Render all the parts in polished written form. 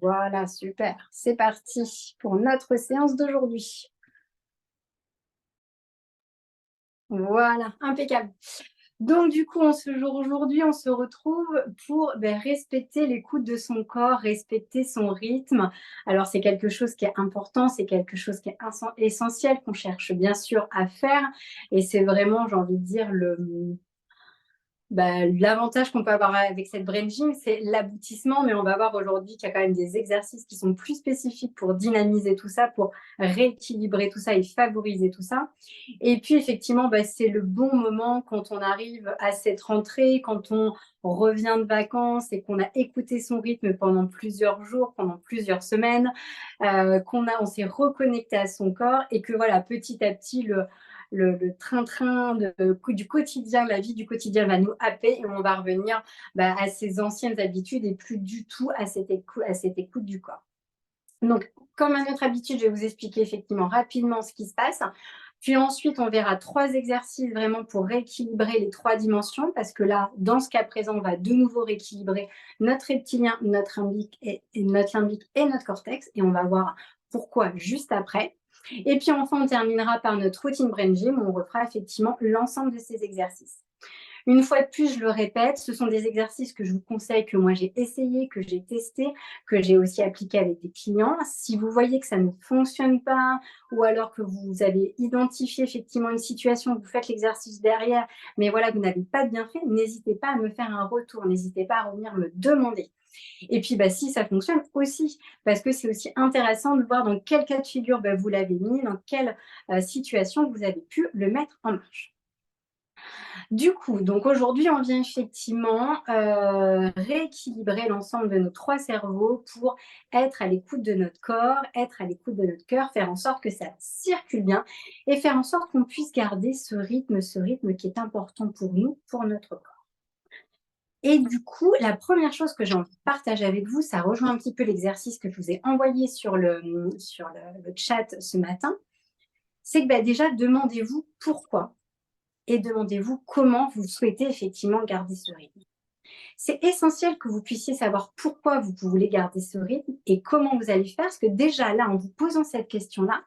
Voilà, super. C'est parti pour notre séance d'aujourd'hui. Voilà, impeccable. Donc du coup, aujourd'hui, on se retrouve pour respecter l'écoute de son corps, respecter son rythme. Alors c'est quelque chose qui est important, c'est quelque chose qui est essentiel, qu'on cherche bien sûr à faire. Et c'est vraiment, j'ai envie de dire, l'avantage qu'on peut avoir avec cette brain gym, c'est l'aboutissement, mais on va voir aujourd'hui qu'il y a quand même des exercices qui sont plus spécifiques pour dynamiser tout ça, pour rééquilibrer tout ça et favoriser tout ça. Et puis effectivement, c'est le bon moment quand on arrive à cette rentrée, quand on revient de vacances et qu'on a écouté son rythme pendant plusieurs jours, pendant plusieurs semaines, on s'est reconnecté à son corps et que voilà, petit à petit, le train-train du quotidien, la vie du quotidien va nous happer et on va revenir à ses anciennes habitudes et plus du tout à cette écoute du corps. Donc, comme à notre habitude, je vais vous expliquer effectivement rapidement ce qui se passe. Puis ensuite, on verra 3 exercices vraiment pour rééquilibrer les 3 dimensions, parce que là, dans ce cas présent, on va de nouveau rééquilibrer notre reptilien, notre limbique et notre cortex, et on va voir pourquoi juste après. Et puis enfin, on terminera par notre routine Brain Gym, où on refera effectivement l'ensemble de ces exercices. Une fois de plus, je le répète, ce sont des exercices que je vous conseille, que moi j'ai essayé, que j'ai testé, que j'ai aussi appliqué avec des clients. Si vous voyez que ça ne fonctionne pas ou alors que vous avez identifié effectivement une situation, vous faites l'exercice derrière, mais voilà, vous n'avez pas bien fait, n'hésitez pas à me faire un retour, n'hésitez pas à revenir me demander. Et puis, si ça fonctionne aussi, parce que c'est aussi intéressant de voir dans quel cas de figure vous l'avez mis, dans quelle situation vous avez pu le mettre en marche. Du coup, donc aujourd'hui, on vient effectivement rééquilibrer l'ensemble de nos 3 cerveaux pour être à l'écoute de notre corps, être à l'écoute de notre cœur, faire en sorte que ça circule bien et faire en sorte qu'on puisse garder ce rythme qui est important pour nous, pour notre corps. Et du coup, la première chose que j'ai envie de partager avec vous, ça rejoint un petit peu l'exercice que je vous ai envoyé sur le chat ce matin, c'est que déjà, demandez-vous pourquoi et demandez-vous comment vous souhaitez effectivement garder ce rythme. C'est essentiel que vous puissiez savoir pourquoi vous voulez garder ce rythme et comment vous allez faire, parce que déjà là, en vous posant cette question-là,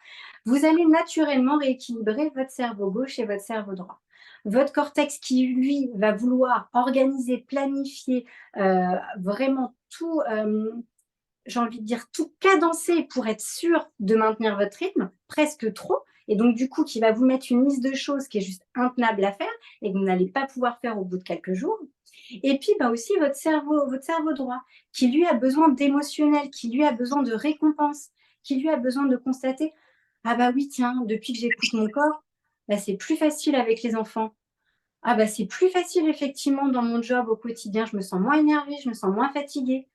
vous allez naturellement rééquilibrer votre cerveau gauche et votre cerveau droit. Votre cortex qui, lui, va vouloir organiser, planifier vraiment tout, j'ai envie de dire, tout cadencer pour être sûr de maintenir votre rythme, presque trop, et donc du coup, qui va vous mettre une liste de choses qui est juste intenable à faire et que vous n'allez pas pouvoir faire au bout de quelques jours. Et puis aussi votre cerveau droit, qui lui a besoin d'émotionnel, qui lui a besoin de récompense, qui lui a besoin de constater, ah oui, tiens, depuis que j'écoute mon corps, c'est plus facile avec les enfants. Ah c'est plus facile effectivement dans mon job au quotidien, je me sens moins énervée, je me sens moins fatiguée.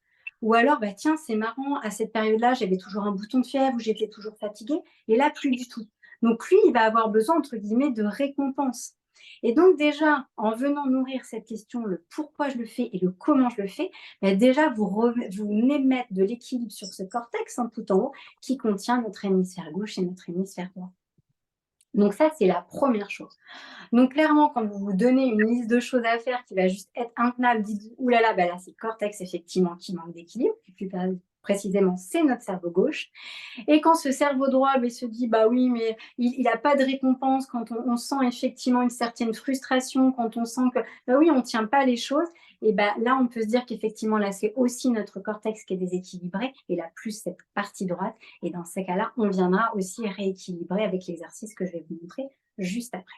Ou alors, tiens, c'est marrant, à cette période-là, j'avais toujours un bouton de fièvre ou j'étais toujours fatiguée, et là, plus du tout. Donc lui, il va avoir besoin, entre guillemets, de récompense. Et donc déjà, en venant nourrir cette question, le pourquoi je le fais et le comment je le fais, déjà, vous venez mettre de l'équilibre sur ce cortex tout en haut qui contient notre hémisphère gauche et notre hémisphère droit. Donc ça, c'est la première chose. Donc clairement, quand vous vous donnez une liste de choses à faire qui va juste être intenable, dites ouh là, c'est le cortex effectivement qui manque d'équilibre, plus précisément, c'est notre cerveau gauche. Et quand ce cerveau droit se dit oui, mais il n'a pas de récompense, quand on sent effectivement une certaine frustration, quand on sent que oui, on ne tient pas les choses, et là, on peut se dire qu'effectivement, là, c'est aussi notre cortex qui est déséquilibré, et là, plus cette partie droite. Et dans ces cas-là, on viendra aussi rééquilibrer avec l'exercice que je vais vous montrer juste après.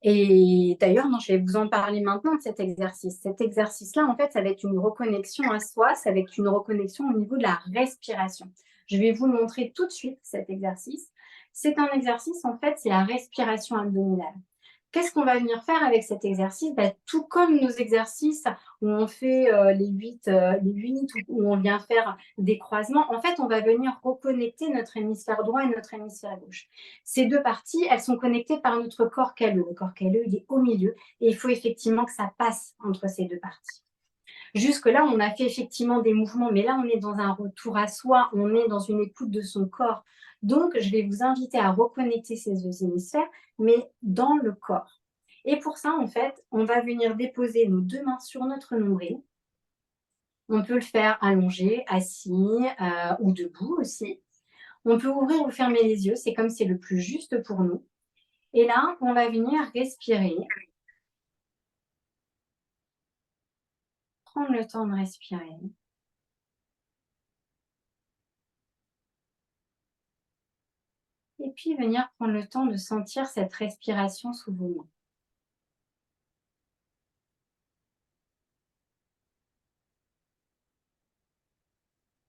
Et d'ailleurs, je vais vous en parler maintenant de cet exercice. Cet exercice-là, en fait, ça va être une reconnexion à soi, ça va être une reconnexion au niveau de la respiration. Je vais vous le montrer tout de suite, cet exercice. C'est un exercice, en fait, c'est la respiration abdominale. Qu'est-ce qu'on va venir faire avec cet exercice? Tout comme nos exercices où on fait les 8, où on vient faire des croisements, en fait, on va venir reconnecter notre hémisphère droit et notre hémisphère gauche. Ces deux parties, elles sont connectées par notre corps calleux. Le corps calleux, il est au milieu et il faut effectivement que ça passe entre ces deux parties. Jusque-là, on a fait effectivement des mouvements, mais là, on est dans un retour à soi, on est dans une écoute de son corps. Donc, je vais vous inviter à reconnecter ces deux hémisphères, mais dans le corps. Et pour ça, en fait, on va venir déposer nos deux mains sur notre nombril. On peut le faire allongé, assis ou debout aussi. On peut ouvrir ou fermer les yeux, c'est comme c'est le plus juste pour nous. Et là, on va venir respirer, prendre le temps de respirer. Et puis venir prendre le temps de sentir cette respiration sous vos mains.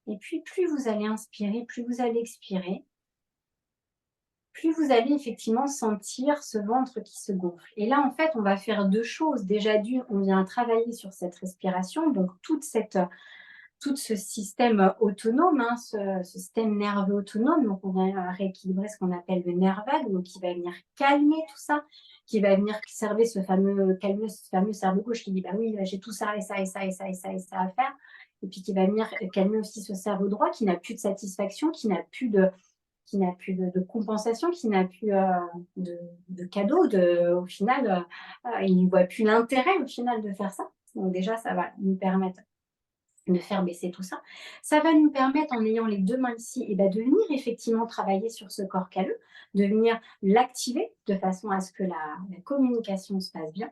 Et puis plus vous allez inspirer, plus vous allez expirer, plus vous allez effectivement sentir ce ventre qui se gonfle. Et là, en fait, on va faire deux choses. Déjà, d'une, on vient travailler sur cette respiration, donc tout ce système autonome, hein, ce système nerveux autonome. Donc, on va rééquilibrer ce qu'on appelle le nerf vague, donc qui va venir calmer tout ça, qui va venir calmer ce fameux cerveau gauche qui dit bah oui, j'ai tout ça et ça et ça et ça et ça et ça à faire. Et puis qui va venir calmer aussi ce cerveau droit qui n'a plus de satisfaction, qui n'a plus de compensation, qui n'a plus de cadeau. Au final, il ne voit plus l'intérêt au final de faire ça. Donc déjà, ça va nous permettre de faire baisser tout ça. Ça va nous permettre, en ayant les deux mains ici, et de venir effectivement travailler sur ce corps calleux, de venir l'activer de façon à ce que la communication se passe bien.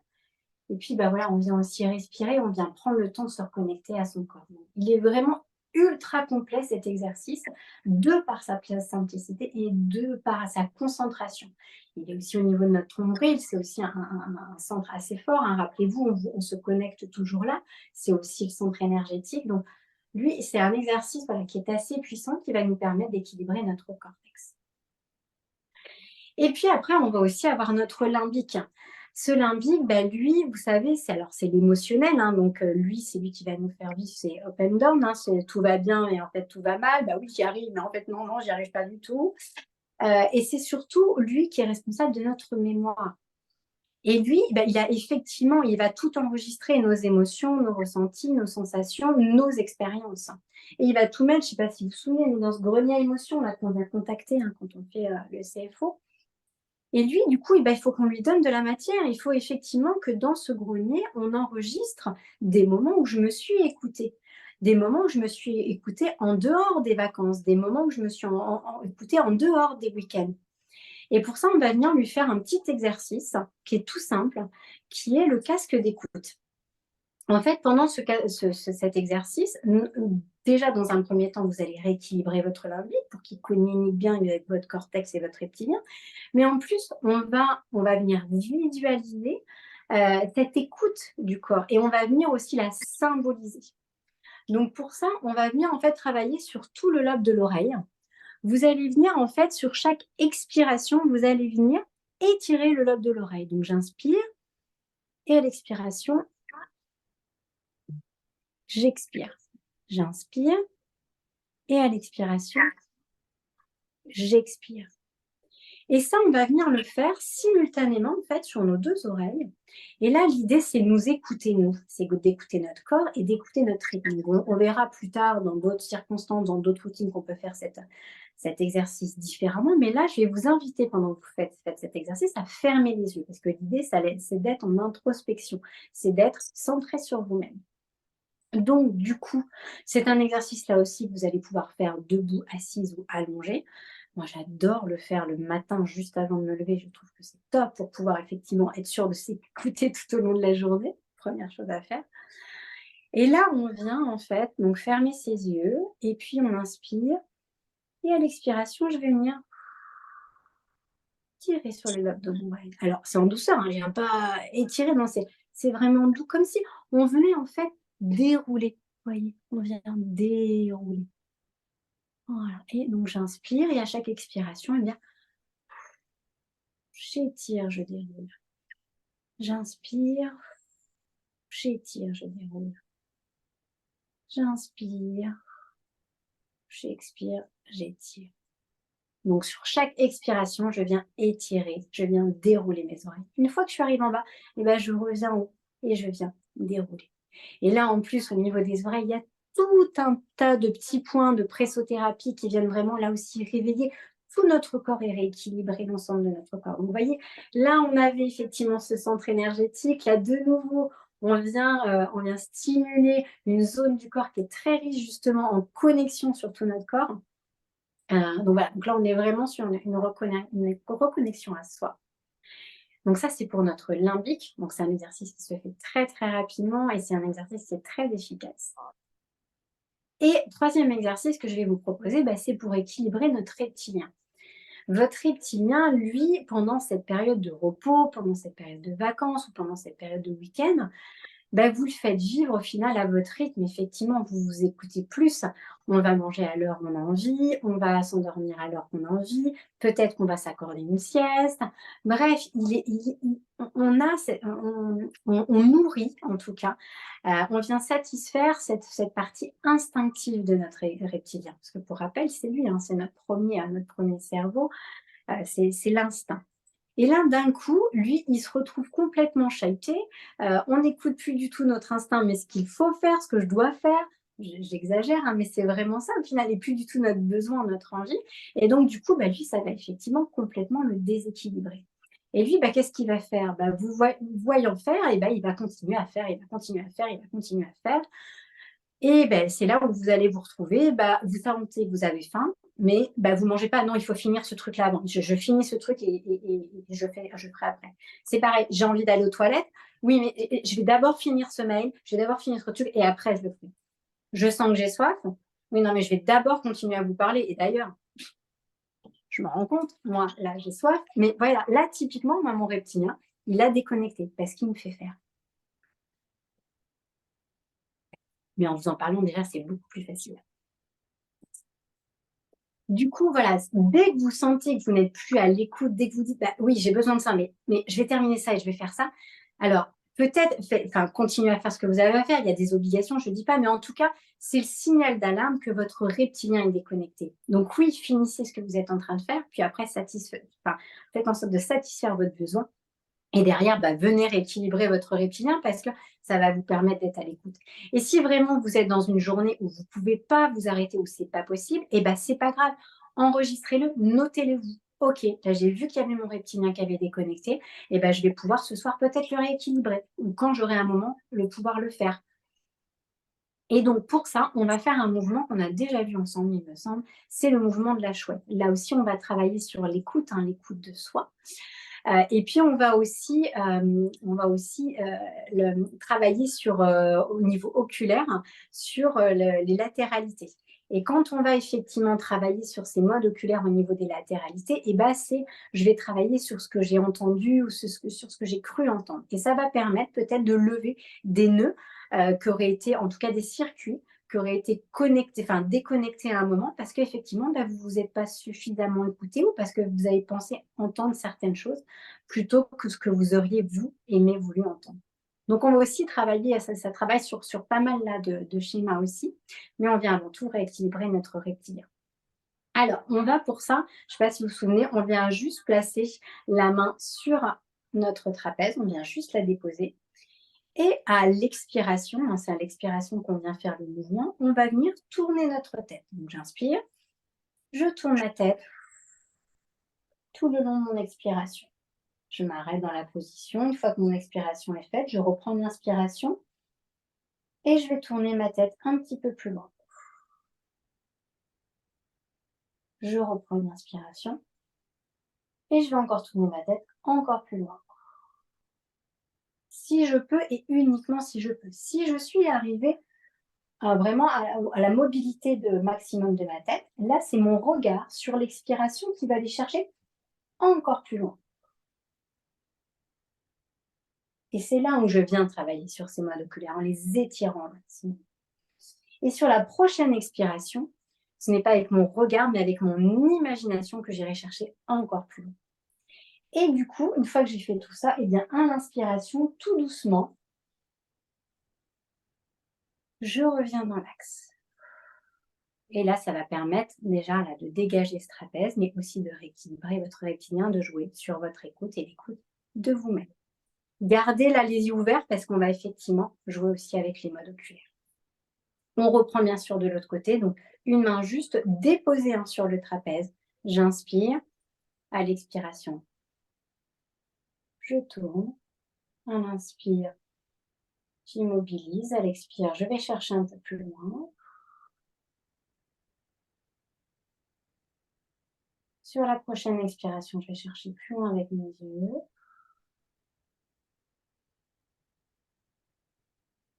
Et puis, voilà, on vient aussi respirer, on vient prendre le temps de se reconnecter à son corps. Donc, il est vraiment ultra complet cet exercice, de par sa simplicité et de par sa concentration. Il est aussi au niveau de notre nombril, c'est aussi un centre assez fort, hein. Rappelez-vous, on se connecte toujours là, c'est aussi le centre énergétique. Donc, lui, c'est un exercice qui est assez puissant, qui va nous permettre d'équilibrer notre cortex. Et puis après, on va aussi avoir notre limbique. Ce limbique, lui, vous savez, c'est l'émotionnel, hein, donc lui, c'est lui qui va nous faire vivre, c'est up and down, hein, tout va bien et en fait tout va mal, oui, j'y arrive, mais en fait non, j'y arrive pas du tout. Et c'est surtout lui qui est responsable de notre mémoire. Et lui, il va tout enregistrer, nos émotions, nos ressentis, nos sensations, nos expériences. Et il va tout mettre, je ne sais pas si vous vous souvenez, dans ce grenier à émotions là qu'on vient contacter quand on fait le CFO. Et lui, du coup, il faut qu'on lui donne de la matière. Il faut effectivement que dans ce grenier, on enregistre des moments où je me suis écoutée, des moments où je me suis écoutée en dehors des vacances, des moments où je me suis écoutée en dehors des week-ends. Et pour ça, on va venir lui faire un petit exercice qui est tout simple, qui est le casque d'écoute. En fait, pendant cet exercice, déjà dans un premier temps, vous allez rééquilibrer votre limbique pour qu'il communique bien avec votre cortex et votre reptilien. Mais en plus, on va venir visualiser cette écoute du corps et on va venir aussi la symboliser. Donc pour ça, on va venir en fait travailler sur tout le lobe de l'oreille. Vous allez venir en fait sur chaque expiration, vous allez venir étirer le lobe de l'oreille. Donc j'inspire et à l'expiration, j'expire. J'inspire et à l'expiration, j'expire. Et ça, on va venir le faire simultanément en fait sur nos deux oreilles. Et là, l'idée, c'est de nous écouter, c'est d'écouter notre corps et d'écouter notre rythme. On verra plus tard dans d'autres circonstances, dans d'autres routines qu'on peut faire cet exercice différemment. Mais là, je vais vous inviter pendant que vous faites cet exercice à fermer les yeux parce que l'idée, c'est d'être en introspection, c'est d'être centré sur vous-même. Donc, du coup, c'est un exercice là aussi que vous allez pouvoir faire debout, assise ou allongée. Moi, j'adore le faire le matin juste avant de me lever. Je trouve que c'est top pour pouvoir effectivement être sûr de s'écouter tout au long de la journée. Première chose à faire. Et là, on vient en fait donc fermer ses yeux et puis on inspire. Et à l'expiration, je vais venir tirer sur le lobe de l'oreille. Alors, c'est en douceur, hein, je ne viens pas étirer, non, c'est vraiment doux, comme si on venait en fait dérouler. Vous voyez, on vient dérouler. Voilà. Et donc, j'inspire et à chaque expiration, eh bien, j'étire, je déroule. J'inspire, j'étire, je déroule. J'inspire, j'expire, j'étire. Donc, sur chaque expiration, je viens étirer, je viens dérouler mes oreilles. Une fois que je suis arrivée en bas, eh bien, je reviens en haut et je viens dérouler. Et là, en plus, au niveau des oreilles, il y a tout un tas de petits points de pressothérapie qui viennent vraiment là aussi réveiller tout notre corps et rééquilibrer l'ensemble de notre corps. Donc, vous voyez, là, on avait effectivement ce centre énergétique. Là, de nouveau, on vient stimuler une zone du corps qui est très riche justement en connexion sur tout notre corps. Donc voilà, donc là on est vraiment sur une reconnexion à soi. Donc ça, c'est pour notre limbique. Donc c'est un exercice qui se fait très, très rapidement et c'est un exercice qui est très efficace. Et troisième exercice que je vais vous proposer, c'est pour équilibrer notre reptilien. Votre reptilien, lui, pendant cette période de repos, pendant cette période de vacances ou pendant cette période de week-end, vous le faites vivre au final à votre rythme. Effectivement, vous vous écoutez plus. On va manger à l'heure qu'on a envie, on va s'endormir à l'heure qu'on a envie, peut-être qu'on va s'accorder une sieste. Bref, on a, on nourrit en tout cas, on vient satisfaire cette partie instinctive de notre reptilien. Parce que pour rappel, c'est lui, c'est notre premier cerveau, c'est l'instinct. Et là, d'un coup, lui, il se retrouve complètement shapé. On n'écoute plus du tout notre instinct, mais ce qu'il faut faire, ce que je dois faire, j'exagère, mais c'est vraiment ça, au final, et plus du tout notre besoin, notre envie. Et donc, du coup, lui, ça va effectivement complètement le déséquilibrer. Et lui, qu'est-ce qu'il va faire vous voyant faire, et il va continuer à faire, il va continuer à faire, il va continuer à faire. Et c'est là où vous allez vous retrouver, vous sentez que vous avez faim, mais vous ne mangez pas. Non, il faut finir ce truc-là avant. Je finis ce truc et je ferai après. C'est pareil, j'ai envie d'aller aux toilettes. Oui, mais je vais d'abord finir ce mail, je vais d'abord finir ce truc et après je le ferai. Je sens que j'ai soif. Oui, non, mais je vais d'abord continuer à vous parler. Et d'ailleurs, je me rends compte, moi, là, j'ai soif. Mais voilà, là, typiquement, mon reptilien, il a déconnecté parce qu'il me fait faire. Mais en vous en parlant, déjà, c'est beaucoup plus facile. Du coup, voilà, dès que vous sentez que vous n'êtes plus à l'écoute, dès que vous dites oui, j'ai besoin de ça, mais je vais terminer ça et je vais faire ça. Alors, peut-être, continuez à faire ce que vous avez à faire. Il y a des obligations, je ne dis pas, mais en tout cas, c'est le signal d'alarme que votre reptilien est déconnecté. Donc, oui, finissez ce que vous êtes en train de faire, puis après, faites en sorte de satisfaire votre besoin. Et derrière, venez rééquilibrer votre reptilien parce que ça va vous permettre d'être à l'écoute. Et si vraiment vous êtes dans une journée où vous ne pouvez pas vous arrêter, où ce n'est pas possible, c'est pas grave. Enregistrez-le, notez-le vous. Ok, là j'ai vu qu'il y avait mon reptilien qui avait déconnecté, je vais pouvoir ce soir peut-être le rééquilibrer. Ou quand j'aurai un moment, pouvoir le faire. Et donc pour ça, on va faire un mouvement qu'on a déjà vu ensemble, il me semble, c'est le mouvement de la chouette. Là aussi, on va travailler sur l'écoute, l'écoute de soi. Et puis, on va aussi travailler au niveau oculaire sur les latéralités. Et quand on va effectivement travailler sur ces modes oculaires au niveau des latéralités, je vais travailler sur ce que j'ai entendu ou sur ce que j'ai cru entendre. Et ça va permettre peut-être de lever des nœuds qui auraient été, en tout cas des circuits, qui auraient été déconnectés à un moment parce qu'effectivement, vous ne vous êtes pas suffisamment écouté ou parce que vous avez pensé entendre certaines choses plutôt que ce que vous auriez, vous, voulu entendre. Donc, on va aussi travailler, ça travaille sur pas mal là, de schémas aussi, mais on vient avant tout rééquilibrer notre reptilien. Alors, on va pour ça, je ne sais pas si vous vous souvenez, on vient juste placer la main sur notre trapèze, on vient juste la déposer. Et à l'expiration, c'est à l'expiration qu'on vient faire le mouvement, on va venir tourner notre tête. Donc, j'inspire, je tourne la tête tout le long de mon expiration. Je m'arrête dans la position. Une fois que mon expiration est faite, je reprends l'inspiration et je vais tourner ma tête un petit peu plus loin. Je reprends une inspiration et je vais encore tourner ma tête encore plus loin. Si je peux et uniquement si je peux. Si je suis arrivée vraiment à la mobilité de maximum de ma tête, là, c'est mon regard sur l'expiration qui va aller chercher encore plus loin. Et c'est là où je viens travailler sur ces modes oculaires, en les étirant maximum. Et sur la prochaine expiration, ce n'est pas avec mon regard, mais avec mon imagination que j'irai chercher encore plus loin. Et du coup, une fois que j'ai fait tout ça, à l'inspiration, tout doucement, je reviens dans l'axe. Et là, ça va permettre déjà de dégager ce trapèze, mais aussi de rééquilibrer votre reptilien, de jouer sur votre écoute et l'écoute de vous-même. Gardez là les yeux ouverts parce qu'on va effectivement jouer aussi avec les modes oculaires. On reprend bien sûr de l'autre côté, donc une main juste déposée sur le trapèze. J'inspire, à l'expiration, je tourne, on inspire, J'immobilise. À l'expire, je vais chercher un peu plus loin. Sur la prochaine expiration, je vais chercher plus loin avec mes yeux.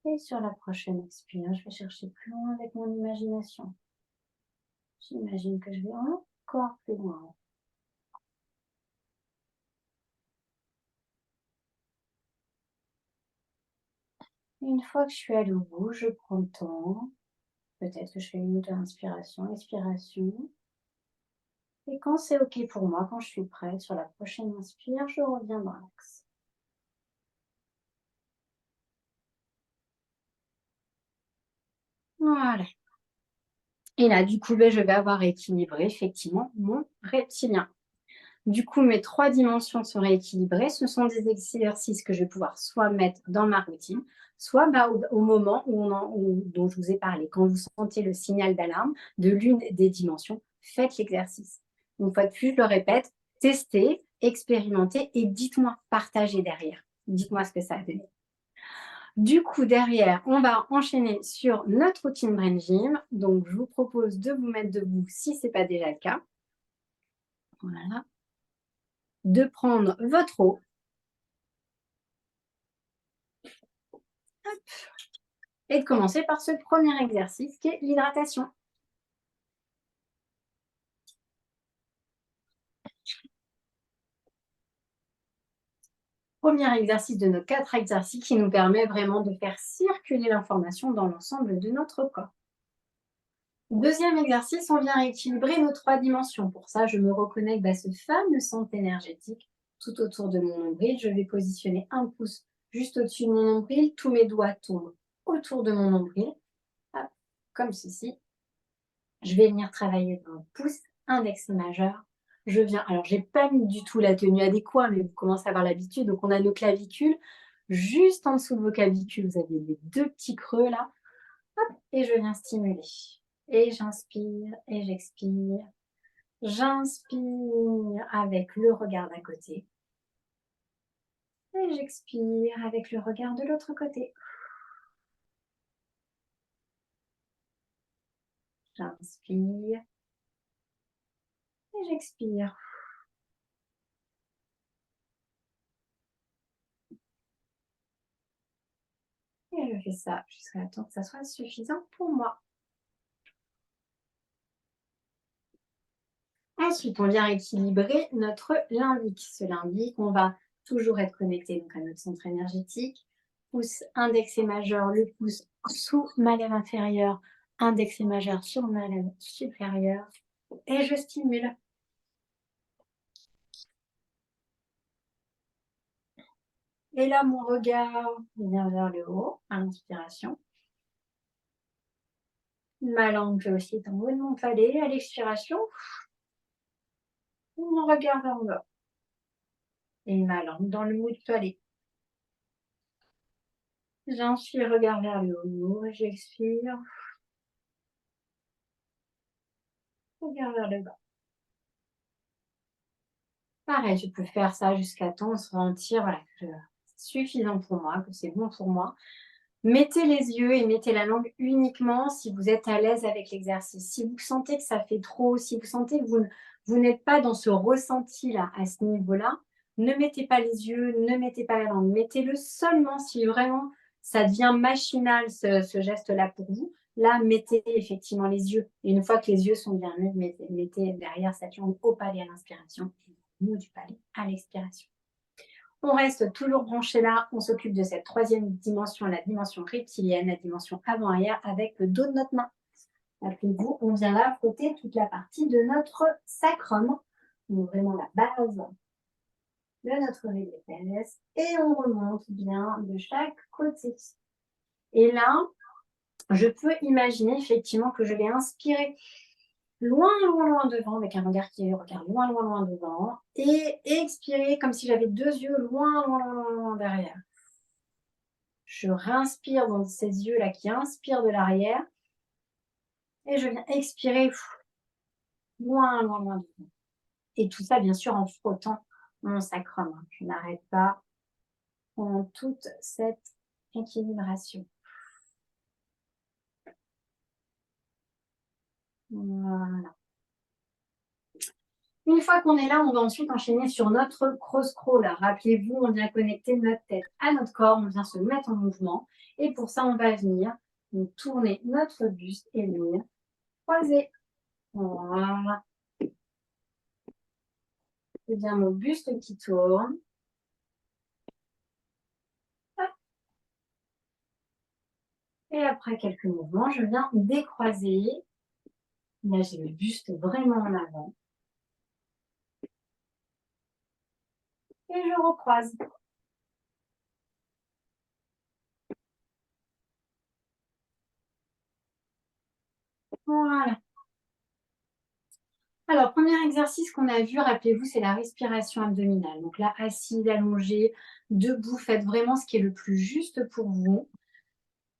Et sur la prochaine expire, je vais chercher plus loin avec mon imagination. J'imagine que je vais encore plus loin. Une fois que je suis allée au bout, je prends le temps. Peut-être que je fais une auto-inspiration, expiration. Et quand c'est OK pour moi, quand je suis prête, sur la prochaine inspire, je reviens dans l'axe. Voilà. Et là, du coup, je vais avoir équilibré effectivement mon reptilien. Du coup, mes 3 dimensions sont rééquilibrées. Ce sont des exercices que je vais pouvoir soit mettre dans ma routine, soit au moment dont je vous ai parlé. Quand vous sentez le signal d'alarme de l'une des dimensions, faites l'exercice. Une fois de plus, je le répète, testez, expérimentez et dites-moi, partagez derrière. Dites-moi ce que ça a donné. Du coup, derrière, on va enchaîner sur notre routine Brain Gym. Donc, je vous propose de vous mettre debout si ce n'est pas déjà le cas. Voilà. De prendre votre eau. Et de commencer par ce premier exercice qui est l'hydratation. Premier exercice de nos 4 exercices qui nous permet vraiment de faire circuler l'information dans l'ensemble de notre corps. Deuxième exercice, on vient rééquilibrer nos 3 dimensions. Pour ça, je me reconnecte à ce fameux centre énergétique tout autour de mon nombril. Je vais positionner un pouce juste au-dessus de mon nombril. Tous mes doigts tombent autour de mon nombril, hop, comme ceci. Je vais venir travailler dans le pouce, index majeur. Je viens, alors j'ai pas mis du tout la tenue adéquate, mais vous commencez à avoir l'habitude. Donc on a nos clavicules. Juste en dessous de vos clavicules, vous avez les 2 petits creux là. Hop, et je viens stimuler. Et j'inspire et j'expire. J'inspire avec le regard d'un côté. Et j'expire avec le regard de l'autre côté. J'inspire et j'expire. Et je fais ça jusqu'à temps que ça soit suffisant pour moi. Ensuite, on vient équilibrer notre limbique. Ce limbique, on va toujours être connecté donc, à notre centre énergétique. Pouce indexé majeur, le pouce sous ma lèvre inférieure, indexé majeur sur ma lèvre supérieure. Et je stimule. Et là, mon regard vient vers le haut à l'inspiration. Ma langue aussi est en haut de mon palais. À l'expiration, mon regard vers le bas. Et ma langue dans le haut du palais. J'inspire, regard vers le haut. J'expire. Regard vers le bas. Pareil, je peux faire ça jusqu'à temps de se sentir voilà, que c'est suffisant pour moi, que c'est bon pour moi. Mettez les yeux et mettez la langue uniquement si vous êtes à l'aise avec l'exercice. Si vous sentez que ça fait trop, si vous sentez que vous n'êtes pas dans ce ressenti-là, à ce niveau-là, ne mettez pas les yeux, ne mettez pas la langue. Mettez-le seulement si vraiment ça devient machinal, ce geste-là pour vous. Là, mettez effectivement les yeux. Et une fois que les yeux sont bien mis, mettez derrière cette langue au palais à l'inspiration et au bout du palais à l'expiration. On reste toujours branché là, on s'occupe de cette troisième dimension, la dimension reptilienne, la dimension avant-arrière avec le dos de notre main. Rappelez-vous, on vient là frotter toute la partie de notre sacrum, donc vraiment la base de notre rélépèse, et on remonte bien de chaque côté. Et là, je peux imaginer effectivement que je vais inspirer loin, loin, loin devant, avec un regard qui regarde loin, loin, loin devant, et expirer comme si j'avais 2 yeux loin, loin, loin, loin, loin derrière. Je réinspire dans ces yeux-là qui inspirent de l'arrière, et je viens expirer loin, loin, loin devant. Et tout ça, bien sûr, en frottant mon sacrum. Je n'arrête pas pendant toute cette équilibration. Voilà. Une fois qu'on est là, on va ensuite enchaîner sur notre cross crawl. Rappelez-vous, on vient connecter notre tête à notre corps, on vient se mettre en mouvement. Et pour ça, on va venir tourner notre buste et venir croiser. Voilà. C'est bien mon buste qui tourne. Et après quelques mouvements, je viens décroiser. Là, j'ai le buste vraiment en avant. Et je recroise. Voilà. Alors, premier exercice qu'on a vu, rappelez-vous, c'est la respiration abdominale. Donc là, assise, allongée, debout, faites vraiment ce qui est le plus juste pour vous.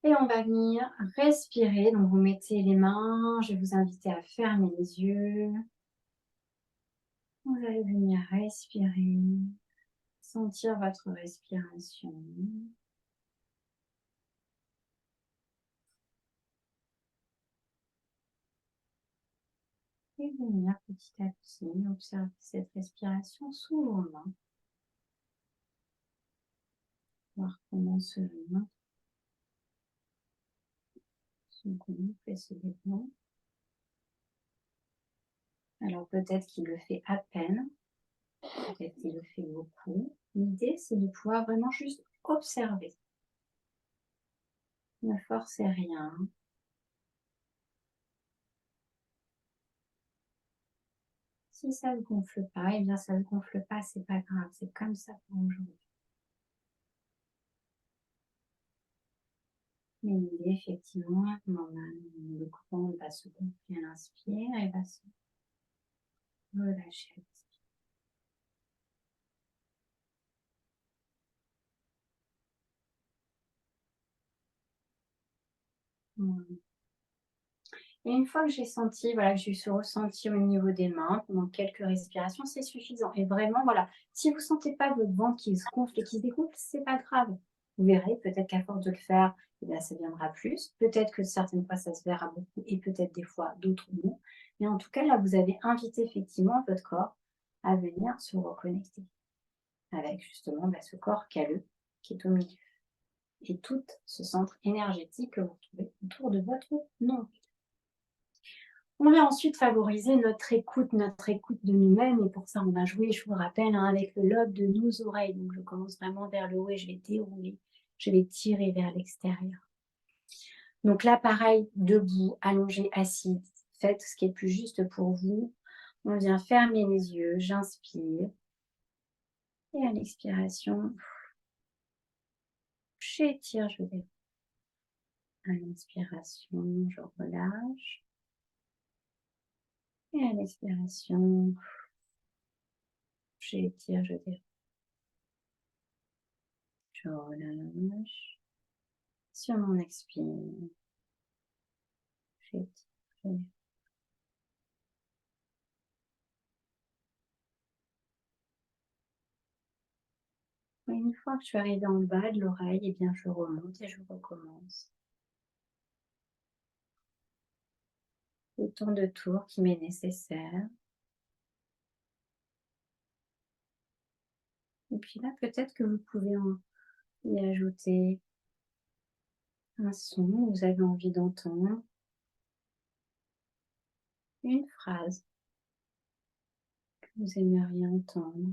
Et on va venir respirer. Donc, vous mettez les mains. Je vais vous inviter à fermer les yeux. Vous allez venir respirer. Sentir votre respiration. Et venir petit à petit observer cette respiration sous vos mains. Voir comment se gonfle et se détend. Alors peut-être qu'il le fait à peine, peut-être qu'il le fait beaucoup. L'idée, c'est de pouvoir vraiment juste observer. Ne forcez rien. Si ça ne gonfle pas, eh bien ça ne gonfle pas, c'est pas grave, c'est comme ça pour aujourd'hui. Mais l'idée, effectivement, le corps va se gonfler à l'inspire et va se relâcher à l'expire. Et une fois que j'ai senti, voilà, que j'ai eu ce ressenti au niveau des mains, pendant quelques respirations, c'est suffisant. Et vraiment, voilà, si vous ne sentez pas votre ventre qui se gonfle et qui se dégonfle, c'est pas grave. Vous verrez, peut-être qu'à force de le faire, eh bien, ça viendra plus. Peut-être que certaines fois, ça se verra beaucoup et peut-être des fois, d'autres non. Mais en tout cas, là, vous avez invité effectivement votre corps à venir se reconnecter avec justement ce corps calleux qui est au milieu. Et tout ce centre énergétique que vous trouvez autour de votre nom. On va ensuite favoriser notre écoute de nous-mêmes. Et pour ça, on va jouer, je vous rappelle, avec le lobe de nos oreilles. Donc, je commence vraiment vers le haut et je vais dérouler. Je vais tirer vers l'extérieur. Donc là, pareil, debout, allongé, assis. Faites ce qui est le plus juste pour vous. On vient fermer les yeux. J'inspire. Et à l'expiration, j'étire, je déroule. À l'inspiration, je relâche. Et à l'expiration, j'étire, je déroule. Je relâche. Sur mon expire, j'étire. Et une fois que je suis arrivée en bas de l'oreille, eh bien je remonte et je recommence. Autant de tours qui m'est nécessaire. Et puis là, peut-être que vous pouvez y ajouter un son que vous avez envie d'entendre. Une phrase que vous aimeriez entendre.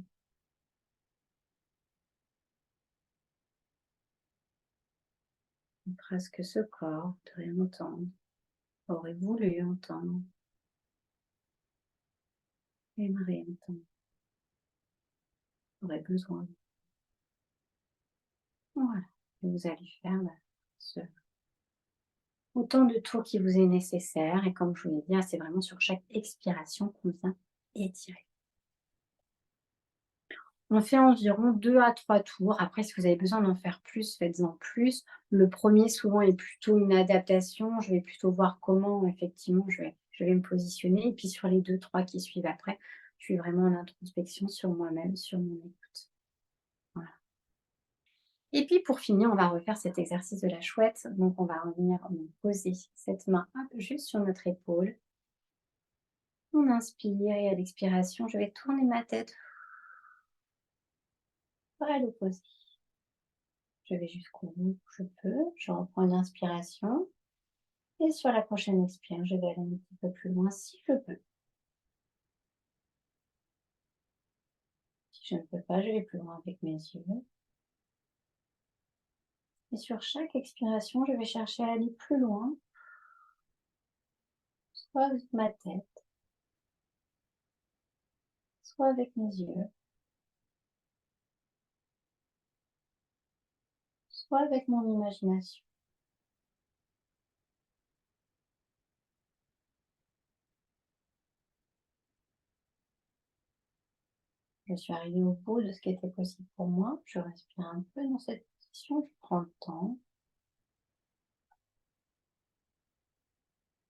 Une phrase que ce corps voudrait entendre, aurait voulu entendre, aimerait entendre, aurait besoin. Voilà. Et vous allez faire autant de tours qui vous est nécessaire. Et comme je vous l'ai dit, c'est vraiment sur chaque expiration qu'on vient étirer. On fait environ 2 à 3 tours. Après, si vous avez besoin d'en faire plus, faites-en plus. Le premier, souvent, est plutôt une adaptation. Je vais plutôt voir comment, effectivement, je vais me positionner. Et puis, sur les 2-3 qui suivent après, je suis vraiment en introspection sur moi-même, sur mon écoute. Voilà. Et puis pour finir, on va refaire cet exercice de la chouette. Donc on va revenir poser cette main un peu juste sur notre épaule. On inspire et à l'expiration, je vais tourner ma tête vers l'opposé. Je vais jusqu'au bout où je peux. Je reprends une inspiration. Et sur la prochaine expire, je vais aller un petit peu plus loin si je peux. Si je ne peux pas, je vais plus loin avec mes yeux. Et sur chaque expiration, je vais chercher à aller plus loin, soit avec ma tête, soit avec mes yeux, soit avec mon imagination. Je suis arrivée au bout de ce qui était possible pour moi. Je respire un peu dans cette position, je prends le temps.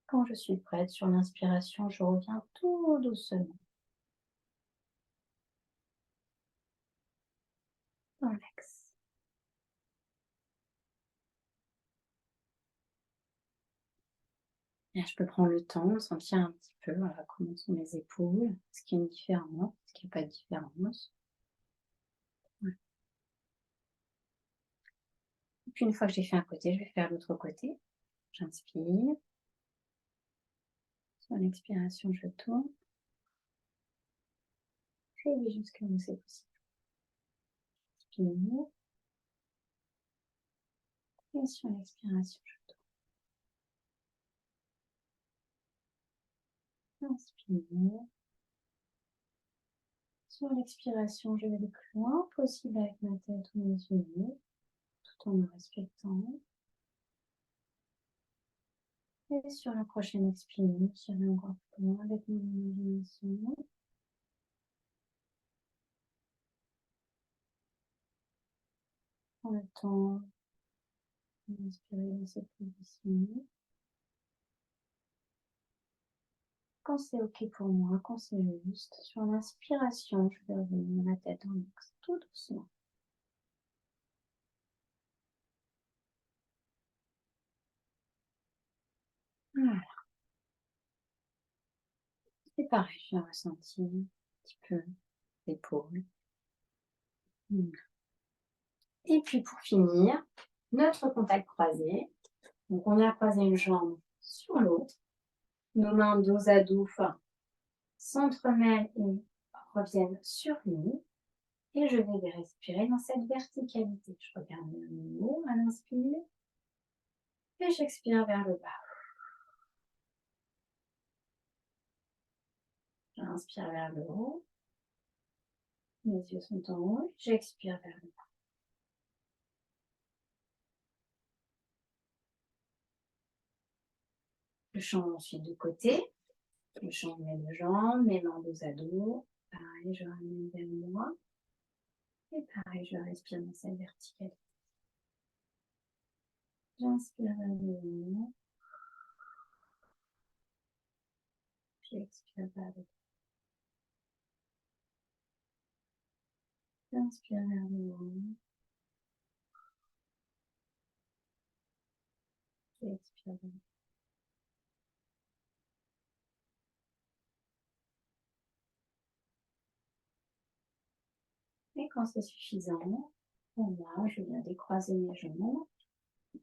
Quand je suis prête, sur l'inspiration, je reviens tout doucement dans l'axe. Et je peux prendre le temps, sentir un petit peu comment sont mes épaules, est-ce qu'il y a une différence, est-ce qu'il n'y a pas de différence. Ouais. Et puis une fois que j'ai fait un côté, je vais faire l'autre côté. J'inspire. Sur l'expiration, je tourne. Je vais jusqu'à où c'est possible. Inspire. Et sur l'expiration, je tourne. Inspire. Sur l'expiration, je vais le plus loin possible avec ma tête ou mes yeux, tout en me respectant. Et sur la prochaine expire, j'irai encore plus loin avec mon imagination. Prends le temps d'inspirer dans cette position. Quand c'est OK pour moi, quand c'est juste, sur l'inspiration, je vais revenir la tête en axe tout doucement. Voilà. Et pareil, je vais ressentir un petit peu l'épaule. Et puis pour finir, notre contact croisé. Donc on a croisé une jambe sur l'autre. Nos mains dos à dos s'entremêlent et reviennent sur nous. Et je vais respirer dans cette verticalité. Je regarde vers le haut à l'inspire. Et j'expire vers le bas. J'inspire vers le haut. Mes yeux sont en haut. J'expire vers le bas. Je change ensuite de côté. Je change mes deux jambes, mes mains dos à dos. Pareil, je ramène vers moi. Et pareil, je respire dans cette verticalité. J'inspire vers le haut. Puis expire vers le bas. J'inspire vers le haut. Puis expire vers le bas. Et quand c'est suffisant, pour moi, je viens décroiser mes jambes,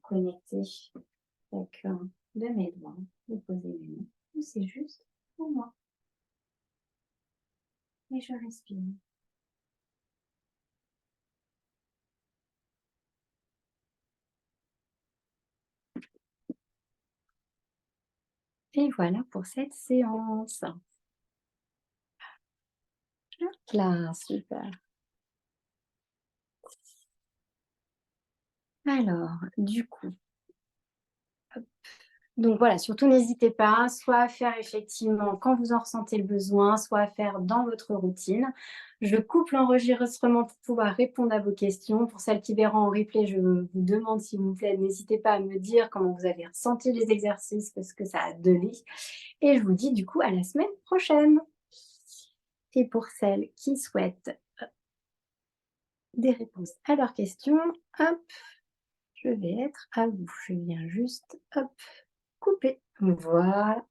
connecter chacun de mes doigts, déposer mes mains. C'est juste pour moi. Et je respire. Et voilà pour cette séance. Là, super. Alors, du coup, donc voilà, surtout n'hésitez pas, soit à faire effectivement quand vous en ressentez le besoin, soit à faire dans votre routine. Je coupe l'enregistrement pour pouvoir répondre à vos questions. Pour celles qui verront en replay, je vous demande s'il vous plaît, n'hésitez pas à me dire comment vous avez ressenti les exercices, ce que ça a donné. Et je vous dis du coup à la semaine prochaine. Et pour celles qui souhaitent des réponses à leurs questions. Hop, je vais être à vous. Je viens juste, hop, couper. Voilà.